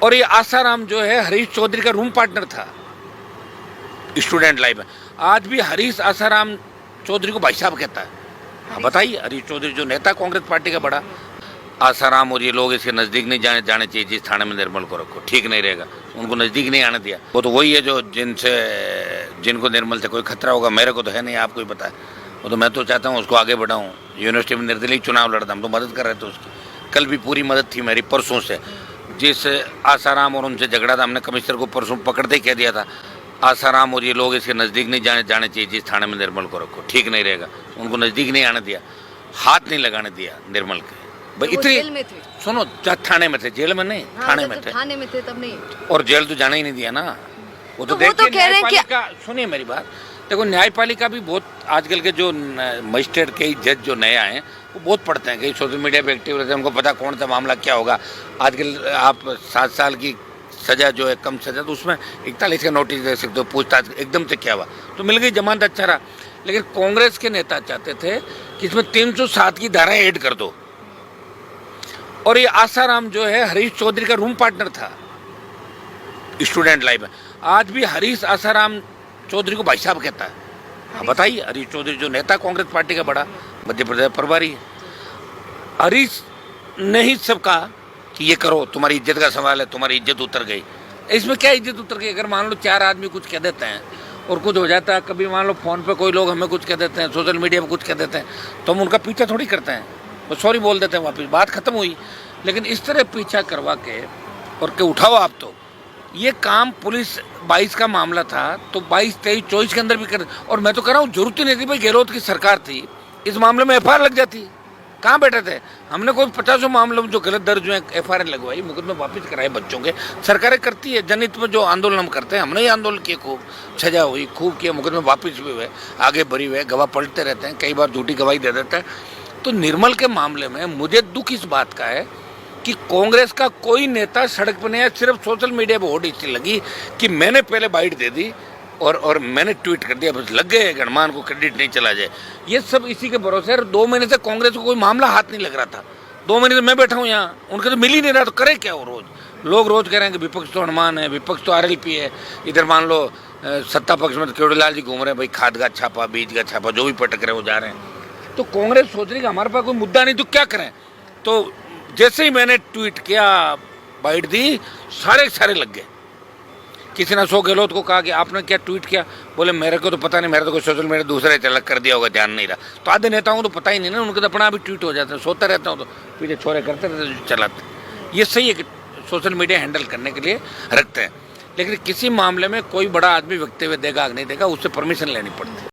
और ये आसाराम जो है हरीश चौधरी का रूम पार्टनर था स्टूडेंट लाइफ में। आज भी हरीश आसाराम चौधरी को भाई साहब कहता है। हाँ बताइए, हरीश चौधरी जो नेता कांग्रेस पार्टी का बड़ा, आसाराम और ये लोग इसके नज़दीक नहीं जाने चाहिए। जिस थाने में निर्मल को रखो ठीक नहीं रहेगा, उनको नज़दीक नहीं आने दिया। वो तो वही है जो जिनको निर्मल से कोई खतरा होगा, मेरे को तो है नहीं, आपको ही पता है। वो तो मैं तो चाहता हूँ उसको आगे बढ़ाऊँ, यूनिवर्सिटी में निर्दलीय चुनाव लड़ता, हम तो मदद कर रहे थे उसकी। कल भी पूरी मदद थी मेरी, परसों से जिस आसाराम और उनसे झगड़ा था, हमने कमिश्नर को परसों पकड़ते ही कह दिया था आसाराम और ये लोग इसके नज़दीक नहीं जाने चाहिए। जिस थाने में निर्मल को रखो ठीक नहीं रहेगा, उनको नज़दीक नहीं आने दिया, हाथ नहीं लगाने दिया निर्मल के। भाई इतनी सुनो, थाने में थे, जेल में नहीं। हाँ, थाने में थे, थाने में थे तब नहीं, और जेल तो जाने ही नहीं दिया ना। वो तो देखिए न्यायपालिका, सुनिए मेरी बात, देखो न्यायपालिका भी बहुत आजकल के जो मजिस्ट्रेट के जज जो नए आए हैं वो बहुत पढ़ते हैं, कई सोशल मीडिया पे एक्टिव रहते हैं, उनको पता कौन सा मामला क्या होगा। आजकल आप 7 साल की सज़ा जो है, कम सज़ा, तो उसमें 41 का नोटिस दे सकते हो, पूछताछ एकदम से क्या हुआ तो मिल गई, जमानत अच्छा रहा। लेकिन कांग्रेस के नेता चाहते थे कि इसमें 307 की धाराएं ऐड कर दो। और ये आसाराम जो है हरीश चौधरी का रूम पार्टनर था स्टूडेंट लाइफ में। आज भी हरीश आसाराम चौधरी को भाई साहब कहता है। हाँ बताइए, हरीश चौधरी जो नेता कांग्रेस पार्टी का बड़ा, मध्य प्रदेश प्रभारी है। हरीश ने ही सब कहा कि ये करो, तुम्हारी इज्जत का सवाल है, तुम्हारी इज्जत उतर गई। इसमें क्या इज्जत उतर गई? अगर मान लो 4 आदमी कुछ कह देते हैं और कुछ हो जाता है, कभी मान लो फ़ोन पे कोई लोग हमें कुछ कह देते हैं, सोशल मीडिया पे कुछ कह देते हैं, तो हम उनका पीछा थोड़ी करते हैं, वो सॉरी बोल देते हैं, वापस बात खत्म हुई। लेकिन इस तरह पीछा करवा के और के उठाओ आप, तो ये काम पुलिस 22 का मामला था तो 22, 23, 24 के अंदर भी कर। और मैं तो कह रहा हूँ जरूरत ही नहीं थी भाई, गहलोत की सरकार थी, इस मामले में FIR लग जाती। कहाँ बैठे थे? हमने कोई 50 मामलों में जो गलत दर्ज हुए FIR लगवाई, मुकदमे वापस कराए बच्चों के। सरकारें करती है, जनहित में जो आंदोलन हम करते हैं, हमने ही आंदोलन किए, खूब सजा हुई, खूब किया, मुकदमे वापस भी हुए, आगे बढ़ी हुए, गवाह पलटते रहते हैं, कई बार झूठी गवाही दे देता है। तो निर्मल के मामले में मुझे दुख इस बात का है कि कांग्रेस का कोई नेता सड़क पर नहीं है, सिर्फ सोशल मीडिया पर होड़ इसलिए लगी कि मैंने पहले बाइट दे दी और मैंने ट्वीट कर दिया, बस लग गए गणमान को क्रेडिट नहीं चला जाए। ये सब इसी के भरोसे। 2 महीने से कांग्रेस को कोई मामला हाथ नहीं लग रहा था, 2 महीने से मैं बैठा हूँ यहाँ, उनके तो मिल ही नहीं रहा, तो करे क्या वो? लोग रोज कह रहे हैं कि विपक्ष तो हनुमान है, विपक्ष तो RLP है, इधर मान लो सत्ता पक्ष में तो केवड़ीलाल जी घूम रहे हैं, भाई खाद का छापा, बीज का छापा, जो भी पटक रहे वो जा रहे हैं। तो कांग्रेस सोच रही कि हमारे पास कोई मुद्दा नहीं तो क्या करें। तो जैसे ही मैंने ट्वीट किया, बाइट दी, सारे लग गए। किसी ने अशोक गहलोत को कहा कि आपने क्या ट्वीट किया? बोले मेरे को तो पता नहीं, मेरा तो कोई सोशल मीडिया दूसरे चलक कर दिया होगा, ध्यान नहीं रहा। तो आधे नेताओं को तो पता ही नहीं ना, उनके तो अपना भी ट्वीट हो जाते हैं, सोता रहता हूँ तो पीछे छोरे करते रहते चलाते। ये सही है कि सोशल मीडिया हैंडल करने के लिए रखते हैं, लेकिन किसी मामले में कोई बड़ा आदमी वक्तव्य देगा नहीं देगा, उससे परमिशन लेनी पड़ती है।